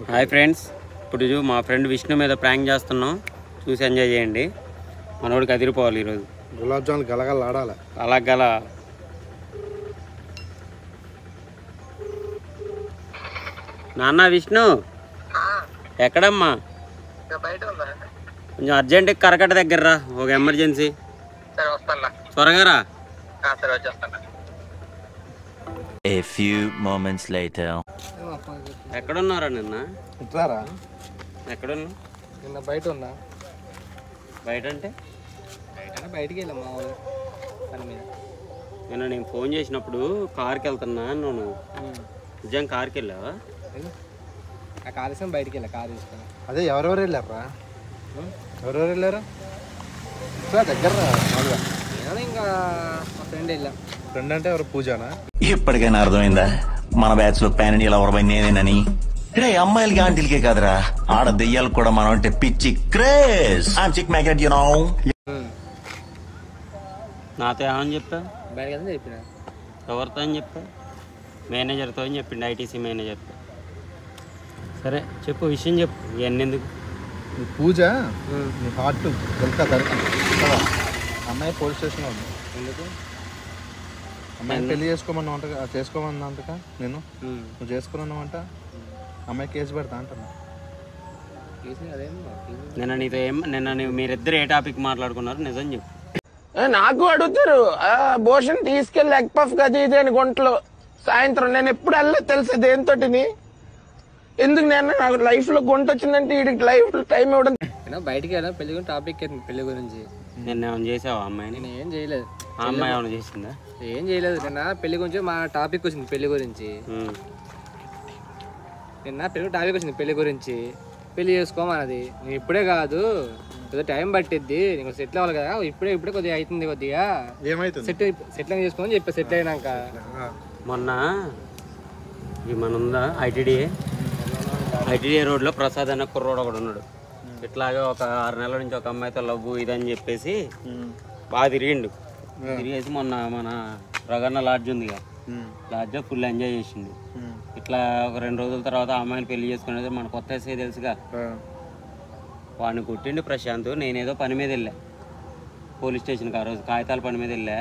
Hi friends, ఇప్పుడు మా friend Vishnu మీద ప్రాంక్ చేస్తున్నాం, చూసి ఎంజాయ్ చేయండి. మనోడికి అదిరిపోవాలి ఈరోజు. గులాబ్ జామున్ గలగల ఆడాలి. అలాగల నాన్న విష్ణు ఎక్కడమ్మా? కొంచెం అర్జెంట్ కరకట్ట దగ్గర రా, ఒక ఎమర్జెన్సీ. త్వరగా రా. A few moments later. ఎక్కడున్నారా నిన్న? ఇట్లారా ఎక్కడున్నా? నిన్న బయట ఉన్నా. బయట అంటే బయటికి వెళ్ళా మా పని మీద. నిన్న నేను ఫోన్ చేసినప్పుడు కార్కి వెళ్తున్నా అన్నాను. నిజంగా కార్కి వెళ్ళావా? ఆ కాలుష్యం బయటికి వెళ్ళా, కారు తీసుకున్నా. అదే ఎవరెవరు వెళ్ళారా? ఎవరెవరు వెళ్ళారు? దగ్గర నేను ఇంకా మా ఫ్రెండ్ వెళ్ళా. ఫ్రెండ్ అంటే ఎవరు? పూజనా? ఇప్పటికైనా అర్థమైందా మన బ్యాచ్ లో ప్యాన్ ఇండియా లవర్ బై నేనేనని? రే అమ్మాయిలకి ఆంటీలకే కాదురా, ఆడ దెయ్యాలకు కూడా మనం అంటే పిచ్చి craze. Chick magnet you know. నాతో ఏమని చెప్పా? బయట చెప్పిన. ఎవరితో అని చెప్పా? మేనేజర్తో అని చెప్పిండు, ఐటీసీ మేనేజర్తో. సరే చెప్పు, విషయం చెప్పు. ఇవన్నీ ఎందుకు? పూజ నీ హార్ట్ దొరక అమ్మాయి పోలీస్ స్టేషన్లో ఉంది. ఎందుకు? అమ్మాయిని పెళ్లి చేసుకోమన్నంతక నేను నువ్వు చేసుకున్నావంట. అమ్మాయి కేసు పెడతా అంటున్నా. నిన్న మీరిద్దరు ఏ టాపిక్ మాట్లాడుకున్నారు నిజం చెప్పు. నాకు అడుగుతారు భోషన్ తీసుకెళ్లి ఎగ్ పఫ్ గది ఇది అని గుంటలో సాయంత్రం. నేను ఎప్పుడు వెళ్ళలేదు తెలుసా దేనితోటిని. ఎందుకు నేను నాకు లైఫ్ లో గుంట వచ్చిందంటే వీడికి లైఫ్ లో టైం ఇవ్వడం. బయటికి వెళ్ళా పెళ్లి గురించి టాపిక్ పెళ్లి గురించి. నిన్న ఏమైనా చేసావా అమ్మాయిని? నేను ఏం చేయలేదు. ఆ అమ్మాయి ఏమైనా చేసిందా? ఏం చేయలేదు. నిన్న పెళ్లి గురించి మా టాపిక్ వచ్చింది. పెళ్లి గురించి నిన్న టాపిక్ వచ్చింది. పెళ్లి గురించి పెళ్లి చేసుకోమన్నది. నేను ఇప్పుడే కాదు, కొద్దిగా టైం పట్టిద్ది, నీకు సెటిల్ అవ్వాలి కదా, ఇప్పుడే కొద్దిగా అవుతుంది, కొద్దిగా సెటిల్ చేసుకోమని చెప్పా. సెటిల్ అయినాక మొన్న మన ఉందా ఐటీడీఏ రోడ్లో ప్రసాద్ అన్న కుర్రోడు ఒకడు ఉన్నాడు. ఇట్లాగే ఒక 6 నెలల నుంచి ఒక అమ్మాయితో లవ్ ఇదని చెప్పేసి బాగా తిరిగేసి మొన్న మన రగన్న లాడ్జ్ ఉందిగా, లాడ్జ్ ఫుల్ ఎంజాయ్ చేసింది. ఇట్లా ఒక 2 రోజుల తర్వాత ఆ అమ్మాయిని పెళ్లి చేసుకునేది మన కొత్త ఎస్ఐ తెలుసుగా, వాడిని కొట్టిండు ప్రశాంత్. నేనేదో పని మీద వెళ్ళా పోలీస్ స్టేషన్కి, ఆ రోజు కాగితాల పని మీద వెళ్ళా.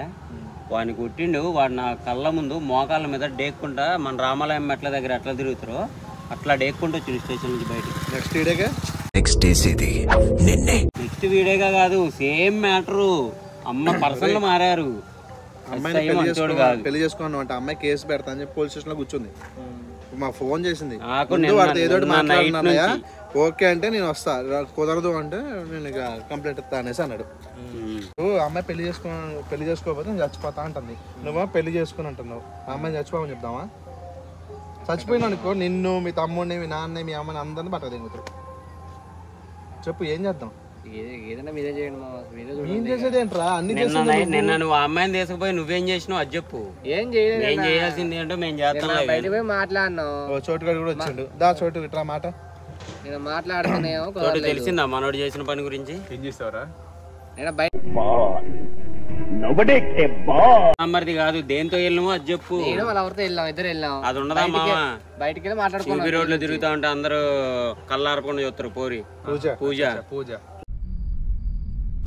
వాడిని కొట్టిండు. వాడు నా కళ్ళ ముందు మోకాళ్ళ మీద డేక్కుంటా, మన రామాలయం మెట్ల దగ్గర ఎట్లా తిరుగుతారో అట్లా డేక్కుంటూ వచ్చిండు స్టేషన్ నుంచి బయటికి. నెక్స్ట్ వీడియోగా కాదు, సేమ్ మ్యాటరు. అమ్మ పర్సన్లు మారారు. పెళ్లి చేసుకున్నావు అంటే అమ్మాయి కేసు పెడతా అని చెప్పి పోలీస్ స్టేషన్ లో కూర్చుంది. మా ఫోన్ చేసింది, ఏదో మాట్లాడుతున్నాయా ఓకే అంటే నేను వస్తా, కుదరదు అంటే నేను ఇక కంప్లైంట్ ఇస్తా అనేసి అన్నాడు. అమ్మాయి పెళ్లి చేసుకోకపోతే నేను చచ్చిపోతా అంటుంది. నువ్వు పెళ్లి చేసుకుని అంటున్నావు, ఆ అమ్మాయిని చచ్చిపోమని చెప్తావా? చచ్చిపోయినా అనుకో నిన్ను, మీ తమ్ముడిని, మీ నాన్నని, మీ అమ్మని అందరిని పట్టక దిగుతారు. చెప్పు ఏం చేద్దాం? ఏం చేసేది ఏంట్రా? అన్ని నిన్న నువ్వు ఆ అమ్మాయిని తీసుకుపోయి నువ్వేం చేసినావు అది చెప్పు. ఏం చేయాల్సింది ఏంటో మేము చేస్తాం. బయటకు పోయి మాట్లాడినావు. చోటుగాడు కూడా వచ్చిండు. దా చోటు ఇట్లా మాట నేను మాట్లాడుతున్నావు. తెలిసిందా మనోడు చేసిన పని గురించి? ఏం చేస్తావురా? మరిది కాదు, దేంతో వెళ్ళాము అది చెప్పు. ఇద్దరు వెళ్ళాం. అది ఉండదా మామ? బయటికి వెళ్ళి మాట్లాడుకున్నాం. రోడ్లో తిరుగుతా ఉంటే అందరూ కళ్ళారకుండా చూస్తారు. పోరి పూజ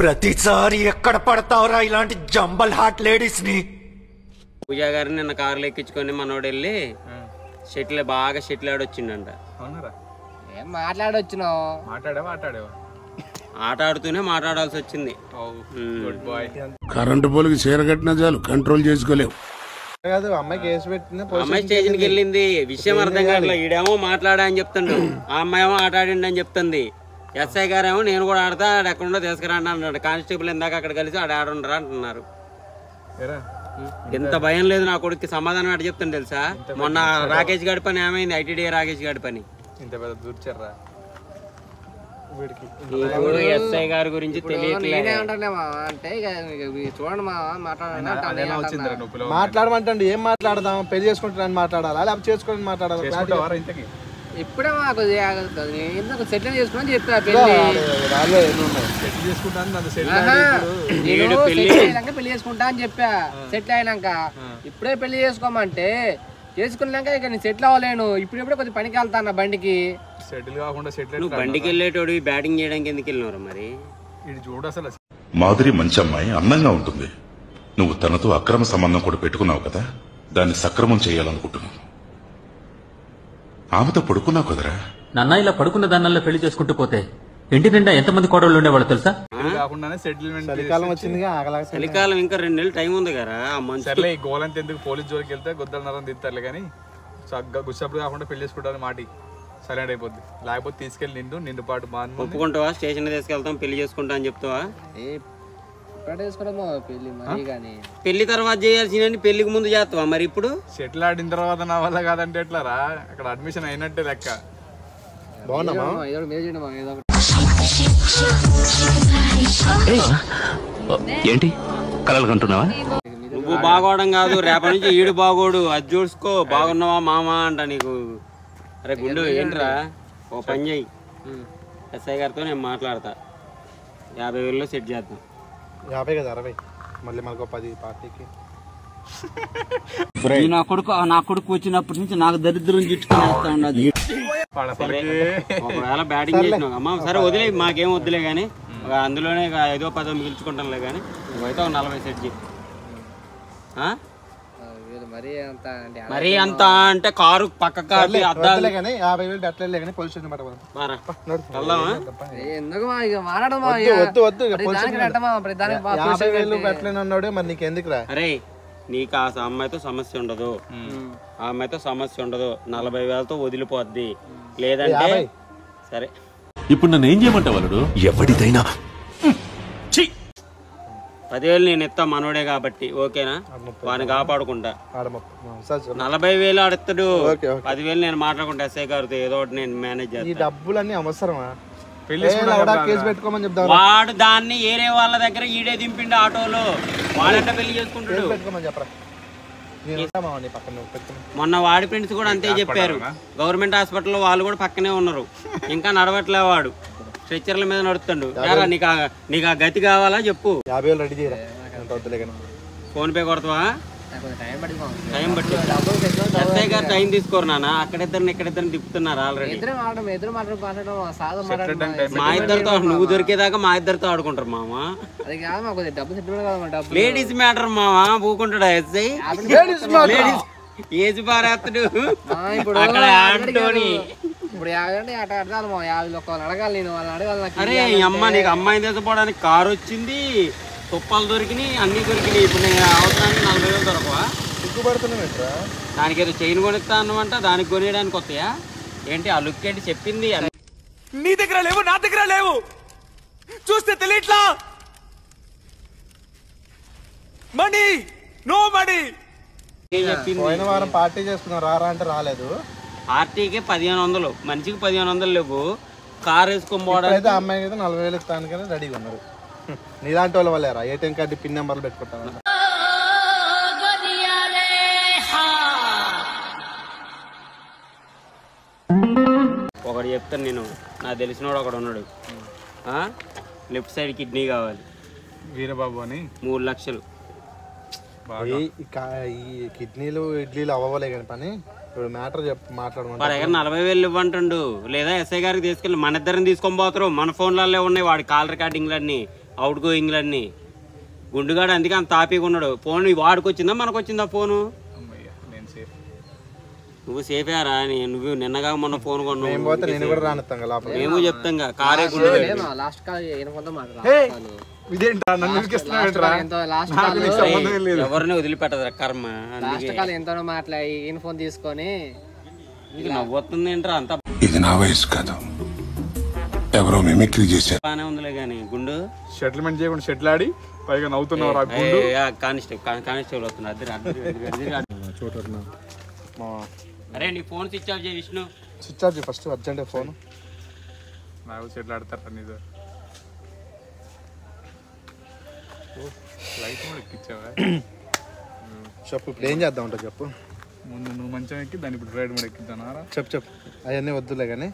ప్రతిసారి ఎక్కడ పడతావురా ఇలాంటి జంబల్ హార్ట్ లేడీస్ ని? పూజ గారిని నిన్న కారులో ఎక్కించుకొని మనోడు వెళ్ళి బాగా షెటిల్ ఆడొచ్చిండంట. ఏం మాట్లాడొచ్చినావు? ఆట ఆడుతూనే మాట్లాడాల్సి వచ్చింది. కరెంటు పోలికి చీరగట్టినా చాలు కంట్రోల్ చేసుకోలేవు. అమ్మాయి కేసు పెట్టిన అమ్మాయి స్టేషన్కి వెళ్ళింది. విషయం అర్థం కావట్లేదు. ఈడేమో మాట్లాడా అని చెప్తుండు, ఆ అమ్మాయి ఏమో ఆట ఆడిండి అని చెప్తుంది. ఎస్ఐ గారేమో నేను కూడా ఆడతా, ఆడ ఎక్కడుండో తీసుకురండి అన్నాడు. కానిస్టేబుల్ ఇందాక అక్కడ కలిసి ఆడ ఆడుండరా అంటున్నారు. ఎంత భయం లేదు నా కొడుకు. సమాధానం అటు చెప్తాను తెలుసా? మొన్న రాకేష్ గారి పని ఏమైంది? ఐటీడీఏ రాకేష్ గారి పని. ఇంత పెద్ద దూర్చారా ఎస్ఐ గారి గురించి తెలియట్లేదు అంటే చూడండి మాట్లాడమంటండి. ఏం మాట్లాడదాం? పెళ్లి చేసుకుంటానని మాట్లాడాలా లేకపోతే చేసుకోవాలని మాట్లాడాలి? ఇప్పుడే మాకు సెటిల్ చేసుకుని చెప్పా. పెళ్లి చేసుకుంటా అని చెప్పా. సెటిల్ అయినాక ఇప్పుడే పెళ్లి చేసుకోమంటే చేసుకున్నాక ఇక నేను సెటిల్ అవ్వలేను. ఇప్పుడెప్పుడే కొద్దిగా పనికి వెళ్తాను బండికి. సెటిల్ కాకుండా సెటిల్ నువ్వు బండికి వెళ్ళేటోడు బ్యాటింగ్ చేయడానికి ఎందుకు వెళ్ళినవరా మరి? ఇది చూడు అసలు. మాధురి మంచి అమ్మాయి, అందంగా ఉంటుంది. నువ్వు తనతో అక్రమ సంబంధం కూడా పెట్టుకున్నావు కదా, దాన్ని సక్రమం చేయాలనుకుంటున్నావు. ఆమెతో పడుకున్నావు కదరా. నాన్న ఇలా పడుకున్న దానిలో పెళ్లి చేసుకుంటూ పోతే ఇంటి నిండా ఎంతమంది కోడళ్ళు ఉండేవాళ్ళు తెలుసా? కాకుండానే సెటిల్మెంట్. చలికాలం వచ్చిందిగా, చలికాలం ఇంకా 2 నెలలు టైం ఉంది కదా. సర్లే ఈ గోలంత ఎందుకు, పోలీస్ జోలికి వెళ్తే గొద్దల నరం తింటారులే కానీ గుచ్చప్పుడు కాకుండా పెళ్లి చేసుకుంటారు మాటి సరైన అయిపోద్ది. లేకపోతే తీసుకెళ్ళి నిండు పాటు ఒప్పుకుంటావా? స్టేషన్ తీసుకెళ్తాం, పెళ్లి చేసుకుంటా అని చెప్తావా? పెళ్లి తర్వాత చేయాల్సిన పెళ్లికి ముందు చేస్తావా మరి? ఇప్పుడు సెటిల్ ఆడిన తర్వాత నా వల్ల కాదంటే ఎట్లారా? అక్కడ అడ్మిషన్ అయినట్టే లెక్క. ఏంటి కలలు కంటున్నావా? నువ్వు బాగోవడం కాదు, రేపటి నుంచి ఈడు బాగోడు. అది చూసుకో. బాగున్నావా మామ అంట నీకు. అరే గుండు ఏంట్రా, ఓ పని చెయ్యి, ఎస్ఐ గారితో నేను మాట్లాడతా, 50,000లో సెట్ చేద్దాం. 50 కదా 60, మళ్ళీ మనకు 10 పార్టీకి. నా కొడుకు వచ్చినప్పటి నుంచి నాకు దరిద్రం చుట్టుకునేస్తా ఉన్నది. ఒకవేళ బ్యాటింగ్ చేసినావు అమ్మా, సరే వదిలే, మాకేం వద్దులే గానీ అందులోనే 5వ 10వ మిగిల్చుకుంటాంలే కానీ నువ్వైతే 40 సెట్ చేయి. మరీ అంత అంటే కారు పక్క కాదు అద్దాలే కానీ 50,000 పెట్టలే కానీ పోలీస్ స్టేషన్ పెట్టలేనన్నాడు. మరి నీకెందుకు రా? అరే నీకు ఆ అమ్మాయితో సమస్య ఉండదు, ఆ అమ్మాయితో సమస్య ఉండదు. 40,000తో వదిలిపోద్ది. లేదంటే సరే. ఇప్పుడు నన్ను ఏం చేయమంటావు? వాళ్ళు ఎవడిదైనా 10,000 నేను ఎత్తా, మనోడే కాబట్టి ఓకేనా? వాడిని కాపాడుకుంటా. 40,000 ఆడతాడు, 10,000 నేను మాట్లాడుకుంటా ఎస్ఐ గారితో, ఏదో ఒకటి నేను మేనేజ్ చేస్తాను. ఈ డబ్బులన్నీ అవసరమా? వాడు దాన్ని ఏరే వాళ్ళ దగ్గర ఈడే దింపిండు ఆటోలో. వాడంటే పెళ్లి చేసుకుంటాడు. మొన్న వాడి ఫ్రెండ్స్ కూడా అంతే చెప్పారు. గవర్నమెంట్ హాస్పిటల్లో వాళ్ళు కూడా పక్కనే ఉన్నారు. ఇంకా నడవట్లే వాడు, స్ట్రెచ్చర్ల మీద నడుస్తాడు. నీకు ఆ గతి కావాలా చెప్పు. 50,000 రెడీ చేయరా? ఫోన్ పే కొడతావా? టైం బట్టి ఎస్ఐ గారు టైం తీసుకోరు నాన్న. అక్కడిద్దరిని ఇక్కడిద్దరిని తిప్పుతున్నారు ఆల్రెడీ. మా ఇద్దరితో నువ్వు దొరికేదాకా మా ఇద్దరితో ఆడుకుంటారు మామ. లేడీస్ మ్యాటర్ మామ. పూకుంటాడా ఎస్ఐ? లేడీస్ ఏజ్ బారేస్తాడు అక్కడ ఆంటోని. అరే అమ్మ, నీకు అమ్మాయిని తీసుకుపోవడానికి కారు వచ్చింది, తుప్పాలు దొరికినాయి, అన్ని దొరికినాయి. ఇప్పుడు నేను అవసరానికి 40,000 దొరకవా? దానికి ఏదో చైన్ కొనిస్తా అన్నమాట, దానికి కొనియడానికి వస్తాయా ఏంటి? ఆ లుక్ ఏంటి చెప్పింది? నీ దగ్గర లేవు, నా దగ్గర లేవు, చూస్తే తెలియట్లా. మనీ నో మనీ చెప్పింది. పోయిన వారం పార్టీ చేసుకున్నాం, రారా అంటే రాలేదు. పార్టీకి 1,500, మనిషికి 1,500 లేవు. కారు వేసుకొని పోవడానికి అమ్మాయికి అయితే 40,000 ఇస్తాను కానీ రెడీగా ఉన్నారు. నీలాంటి వాళ్ళ వాళ్ళేరా ఏటీఎం కార్డు పిన్ నెంబర్లు పెట్టుకుంటాను. ఒకటి చెప్తాను నేను, నాకు తెలిసినోడు ఒకడు ఉన్నాడు. లెఫ్ట్ సైడ్ కిడ్నీ కావాలి, వీరబాబు అని, 3 లక్షలు. ఈ కిడ్నీలు ఇడ్లీలు అవ్వలే కానీ పని. ఇప్పుడు మ్యాటర్ మాట్లాడమని వాడి దగ్గర 40,000 ఇవ్వంటుండు. లేదా ఎస్ఐ గారికి తీసుకెళ్ళి మన ఇద్దరిని తీసుకొని పోతారు. మన ఫోన్లలో ఉన్నాయి వాడి కాల్ రికార్డింగ్లన్నీ, అవుట్ గోయింగ్లన్నీ. గుండుగాడు అందుకే అంత తాపీగా ఉన్నాడు. ఫోన్ వాడికి వచ్చిందా మనకు వచ్చిందా ఫోను? నువ్వు సేఫేరా? నువ్వు నిన్నగా మొన్న ఫోన్ కొన్నావు. మేము చెప్తాం కారే గుండు. ఎవరిని వదిలిపెట్టదు కర్మ. ఎంతో మాట్లాడి ఫోన్ తీసుకొని నవ్వుతుంది ఏంట్రా అంత. ఇది నా వయసు కాదు, ఎవరో మిమిక్రీ చేశారు. బానే ఉందిలే కానీ గుండు సెటిల్మెంట్ చేయకుండా సెటిల్ ఆడి పైగా నవ్వుతున్నావు. కానిస్టేబుల్ వస్తున్నారు. అరే నీ ఫోన్ స్విచ్ ఆఫ్ చేయి విష్ణు. స్విచ్ ఆఫ్ చేయి ఫస్ట్, అర్జెంట్ ఫోన్. నాకు సెటిల్ ఆడతారా నీతో? లైట్ కూడా ఎక్కించావా? చెప్పు ఇప్పుడు ఏం చేద్దాం ఉంటా చెప్పు. ముందు నువ్వు మంచం ఎక్కి దాన్ని ఇప్పుడు రైడ్ కూడా ఎక్కిద్దానా? చెప్పు అవన్నీ వద్దులే కానీ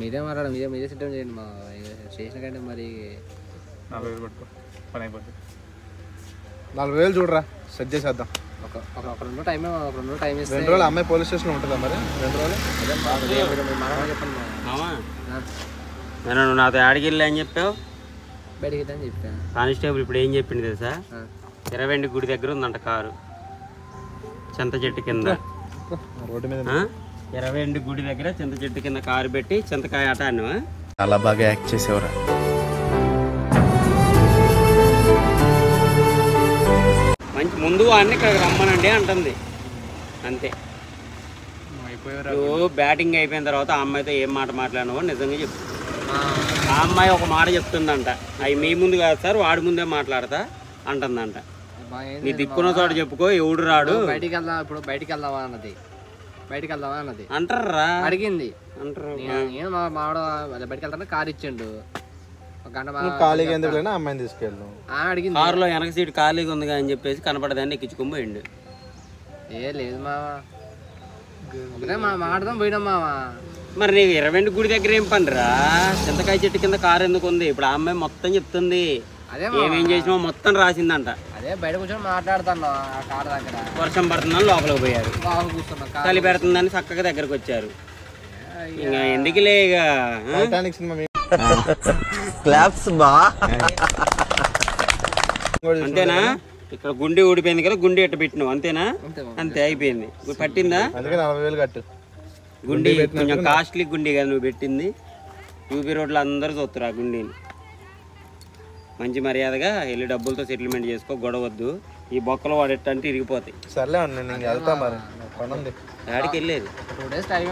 మీరే మాట్లాడ, మీరే సిద్ధం చేయండి. మా స్టేషన్ కంటే మరి 40,000 పట్టుకో, పని అయిపోతుంది. 40,000 చూడరా, సెట్ చేసేద్దాం. ఒక ఒక 2 రోజులు టైం ఇస్తే 2 రోజులు అమ్మాయి పోలీస్ స్టేషన్లో ఉంటుందా మరి 2 రోజులు చెప్పండి మామా నేను నాతో ఆడికి వెళ్ళి అని చెప్పావు బయటికి అని చెప్పాను. కానిస్టేబుల్ ఇప్పుడు ఏం చెప్పింది తెలుసా, 20 గుడి దగ్గర ఉందంట కారు, చింత చెట్టు కింద. రోడ్డు మీద 20 గుడి దగ్గర చింత చెట్టు కింద కారు పెట్టి చింతకాయ ఆట అన్నవా? చాలా బాగా యాక్ట్ చేసేవరా. మంచి ముందు వాడిని ఇక్కడికి రమ్మనండి అంటుంది అంతే. నువ్వు బ్యాటింగ్ అయిపోయిన తర్వాత ఆ అమ్మాయితో ఏం మాట మాట్లాడినావో నిజంగా చెప్పు. ఆ అమ్మాయి ఒక మాట చెప్తుందంట, అవి మీ ముందు కాదు సార్ వాడి ముందే మాట్లాడతా అంటుందంట. నీ దిక్కున్న చోట చెప్పుకో, ఎవడు రాడు. బయటికి వెళ్దాం, ఇప్పుడు బయటికి వెళ్దామా అన్నది అంటారా, అడిగింది అంటారు. నేను మా మావాడు బయటికి వెళ్తాను, కారు ఇచ్చిండు. ఒక గంట ఖాళీగా ఎందుకు లేనా అమ్మాయిని తీసుకెళ్ళాను. అడిగింది కారులో వెనక సీట్ ఖాళీగా ఉంది అని చెప్పేసి కనపడదాన్ని ఎక్కించుకొని పోయిండు. ఏ లేదు మావా, ఒకటే మాట్లాడదాం పోయినాం మావా. మరి నీకు 20 గుడి దగ్గర ఏం పనిరా? చింతకాయ చెట్టు కింద కారు ఎందుకు ఉంది? ఇప్పుడు ఆ అమ్మాయి మొత్తం చెప్తుంది, ఏమేం చేసినావు మొత్తం రాసిందంట. అదే బయట కూర్చొని మాట్లాడుతాను ఆ కారు దగ్గర. వర్షం పడుతుందని లోపలికి పోయారు, కూర్చున్నా, చలి పెడుతుందని చక్కగా దగ్గరకు వచ్చారు. ఇంకా ఎందుకులే ఇక అంతేనా? ఇక్కడ గుండె ఊడిపోయింది కదా, గుండె ఎట్ట పెట్టినావు అంతేనా? అంతే అయిపోయింది. పట్టిందా? గుండె కొంచెం కాస్ట్లీ గుండె కదా నువ్వు పెట్టింది. యూపీ రోడ్లో అందరూ చూస్తారు ఆ గుండెని. మంచి మర్యాదగా వెళ్ళి డబ్బులతో సెటిల్మెంట్ చేసుకో, గొడవద్దు. ఈ బొక్కలు వాడేటంటే ఇరిగిపోతాయి. సర్లే వెళ్తా మరి, ఆడికి వెళ్ళేది 2 days టైం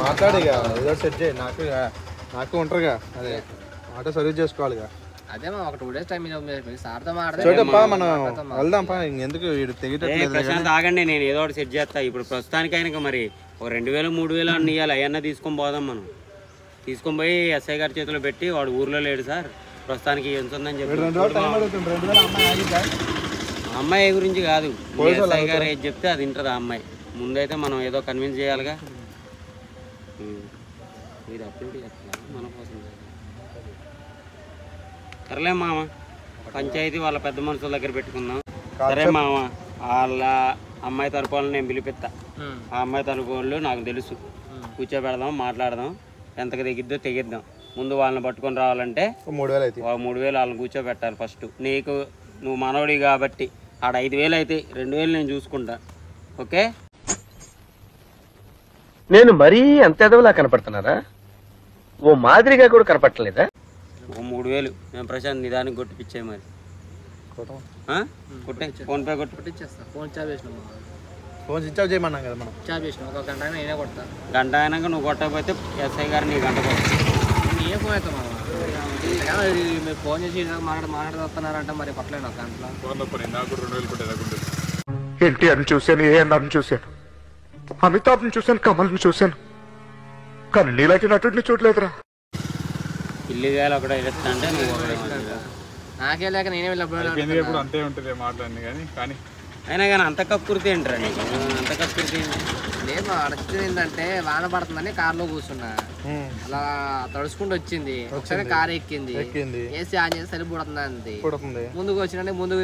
మాట్లాడి ఏదో సెట్ చేయి. నాకు ఉంటారుగా, అదే ఆటో సర్వీస్ చేసుకోవాలిగా. అదే ఒక 2 days టైం సార్తో చూడప్పా, మనం వెళ్దాంపా. ఇంకెందుకు ప్రశాంత్ ఆగండి, నేను ఏదో ఒకటి సెట్ చేస్తా. ఇప్పుడు ప్రస్తుతానికి అయినా మరి ఒక 2000-3000 అన్ని ఇవ్వాలి. అవన్నీ తీసుకొని పోదాం. మనం తీసుకొని పోయి ఎస్ఐ గారి చేతిలో పెట్టి, వాడు ఊర్లో లేడు సార్ ప్రస్తుతానికి ఎంత ఉందని చెప్పి. అమ్మాయి గురించి కాదు, ఎస్ఐ గారు ఏది చెప్తే అది వింటది ఆ అమ్మాయి. ముందైతే మనం ఏదో కన్విన్స్ చేయాలిగా. ఇది అప్లోడ్ చేస్తా మన కోసం. సరేలే మామ, పంచాయతీ వాళ్ళ పెద్ద మనుషుల దగ్గర పెట్టుకుందాం. సరే మామ, వాళ్ళ అమ్మాయి తరపు వాళ్ళని నేను పిలిపిస్తా. ఆ అమ్మాయి తరపు వాళ్ళు నాకు తెలుసు, కూర్చోబెడదాం, మాట్లాడదాం, ఎంతకు తెగిద్దో తెగిద్దాం. ముందు వాళ్ళని పట్టుకొని రావాలంటే 3000 వాళ్ళని కూర్చోబెట్టాలి ఫస్ట్. నువ్వు మనోడి కాబట్టి ఆడ 5000 అయితే 2000 నేను చూసుకుంటా. ఓకే? నేను మరీ అంత ఎదవలా కనపడుతున్నారా? ఓ మాదిరిగా కూడా కనపడలేదా? ఒక 3000 మేము ప్రశాంత్ నిదానికి కొట్టిపిచ్చాయి. మరి కొట్టే ఫోన్ పే కొట్టిచ్చేస్తా. ఫోన్ చార్జ్ చేసినా, ఫోన్ స్విచ్ ఆఫ్ చేయమన్నాం కదా మనం. చార్జ్ చేసిన ఒక గంట అయినా నేనే కొడతా. గంట అయినాక నువ్వు కొట్టకపోతే ఎస్ఐ గారు నీ గంట కొడతా. ఏ ఫోన్ అవుతాం మీరు ఫోన్ చేసి మాట్లాడుతున్నారంటే మరి కొట్టలేను ఒక గంటలో. ఎన్టీఆర్ని చూశాను, ఏఎన్ఆర్ని చూశాను, అమితాబ్ని చూశాను, కమల్ని చూశాను, కానీ నీలాంటి నటుడిని చూడలేదురా. ఇల్లుగాలు ఒకటే అంటే నువ్వు నాకే లేక నేనే వెళ్ళి అంతే ఉంటుంది మాట్లాడి. కానీ అయినా కానీ అంత కక్కుర్తి ఏంటరా నీకు? అంత కక్కుర్తి లేదు. అడగదు ఏంటంటే వాన పడుతుందని కార్లో కూర్చున్నా, అలా తడుచుకుంటూ వచ్చింది. ఒకసారి కారు ఎక్కింది, ఏసీ ఆన్ చేసి సరిపడుతుంది అంది. ముందుకు వచ్చిన ముందుకు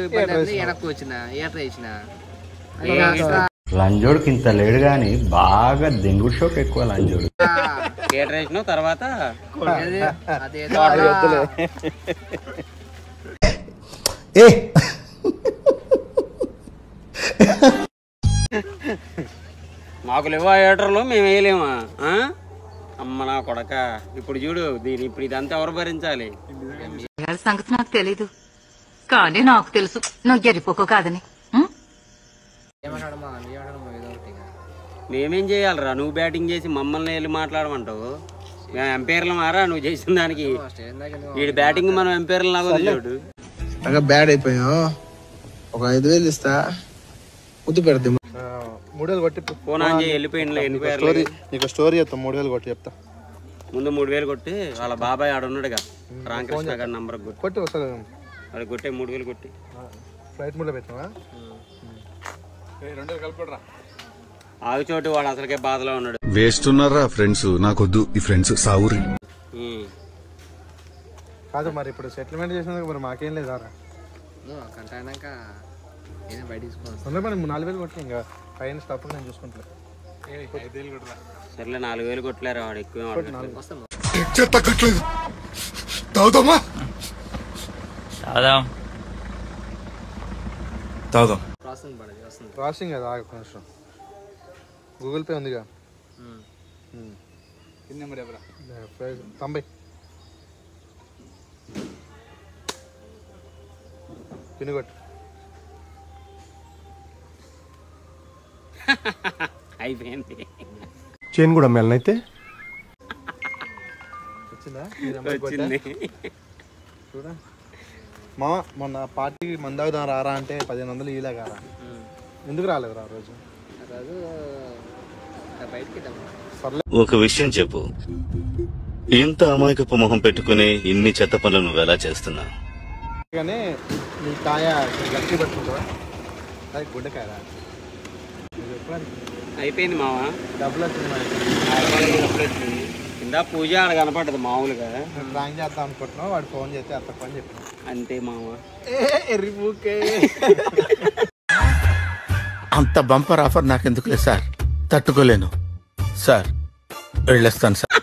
వెనక్కి వచ్చిన ఏటర్ వేసిన. లంజోడికి ఇంత లేడు గాని బాగా దెంగుడు షోక్ ఎక్కువ లంజోడు. ఏటర్ వేసిన తర్వాత మాకు లేవా ఏటర్లు, మేము వేయలేమా? అమ్మ నా కొడక, ఇప్పుడు చూడు దీని ఇప్పుడు ఇదంతా ఎవరు భరించాలి? సంగతి నాకు తెలీదు, కానీ నాకు తెలుసు నువ్వు జరిపోకో కాదని. మేమేం చేయాలరా? నువ్వు బ్యాటింగ్ చేసి మమ్మల్ని వెళ్ళి మాట్లాడమంటావు? మేము ఎంపైర్లు మారా నువ్వు చేసిన దానికి. వీడి బ్యాటింగ్ మనం ఎంపైర్లు లాగా చూడు. బ్యాడ్ అయిపోయావు. ఒక 5000 ఇస్తా, ముద్దు పెడతాం. 3000 కొట్టి ఫోన్ ఆన్ చేయి. వెళ్ళిపోయారు. నీకు స్టోరీ చెప్తాం. 3000 కొట్టి చెప్తా. ముందు 3000 కొట్టి వాళ్ళ బాబాయ్ ఆడున్నాడుగా రామకృష్ణ గారి నంబర్ కొట్టి వస్తుంది. అది కొట్టే 3000 కొట్టి ఫ్లైట్ మోడ్లో పెట్టినావా? 2 కలుపుకోరా. ఆగు చోటు, వాడు అసలుకే బాధలో ఉన్నాడు. వేస్తున్నారా ఫ్రెండ్స్? నాకొద్దు ఈ ఫ్రెండ్స్ సావురి. కాదు మరి ఇప్పుడు సెటిల్మెంట్ చేసినందుకు మరి మాకేం లేదా? గంట అయినాక బయట తీసుకోవాలి. అందులో మనం 4,000 కొట్టు, ఇంకా పైన స్టాఫ్ నేను చూసుకుంటా. సర్లే 4,000 కొట్టలేరు వాడు ఎక్కువ తగ్గట్లేదు. తాగుదామా? తాగుదాం. ప్రాసెసింగ్ కదా కొంచెం. గూగుల్ పే ఉందిగా. 90 పినుగొట్టు. అయిపోయింది. చైన్ కూడా మెల్లనైతే వచ్చిందా? వచ్చింది. చూడా మా మొన్న పార్టీకి మందాగుదాం రారా అంటే 1500 ఇలా కారా? ఎందుకు రాలేదు ఆ రోజు? ఒక విషయం చెప్పు, ఇంత అమాయకపు మొహం పెట్టుకుని ఇన్ని చెత్త పనులు నువ్వెలా చేస్తున్నా? కానీ నీ కాయ గట్టి పట్టుకుంటావా? అది గుండెకాయ అయిపోయింది మావా. డబ్బులు వచ్చింది. కింద పూజ ఆడ కనపడ్డది మామూలుగా. డ్రాయింగ్ చేద్దాం అనుకుంటున్నావు, వాడు ఫోన్ చేస్తే అత్త పని చెప్పిన అంతే మావా. అంత బంపర్ ఆఫర్ నాకెందుకులే సార్, తట్టుకోలేను సార్, వెళ్ళేస్తాను సార్.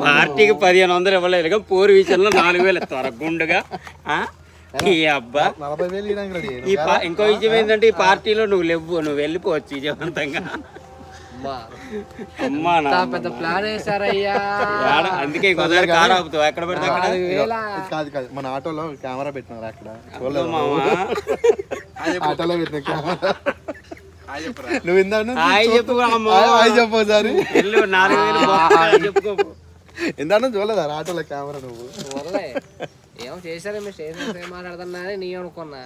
పార్టీకి 1500 ఇవ్వలేదు, పోరు విషయంలో 4,000 ఇస్తారు గుండుగా. ఈ అబ్బా 40,000 ఇంకో విషయం ఏంటంటే, ఈ పార్టీలో నువ్వు వెళ్ళిపోవచ్చు విజయవంతంగా. అమ్మా పెద్ద ప్లాన్ వేసారయ్యా. అందుకే ఇంకోసారి కారు ఆపుతావు ఎక్కడ పెడితే అక్కడ. కాదు కాదు, మన ఆటోలో కెమెరా పెట్టినారు అక్కడ. ఆటోలో పెట్టిన కెమెరా. నువ్వు చెప్పు సార్. ఇందాక చూడలేదా ఆటోలో కెమెరా? నువ్వు ఏమో చేశారు, మీరు స్టేషన్ మాట్లాడుతున్నా అని నీ అనుకున్నా.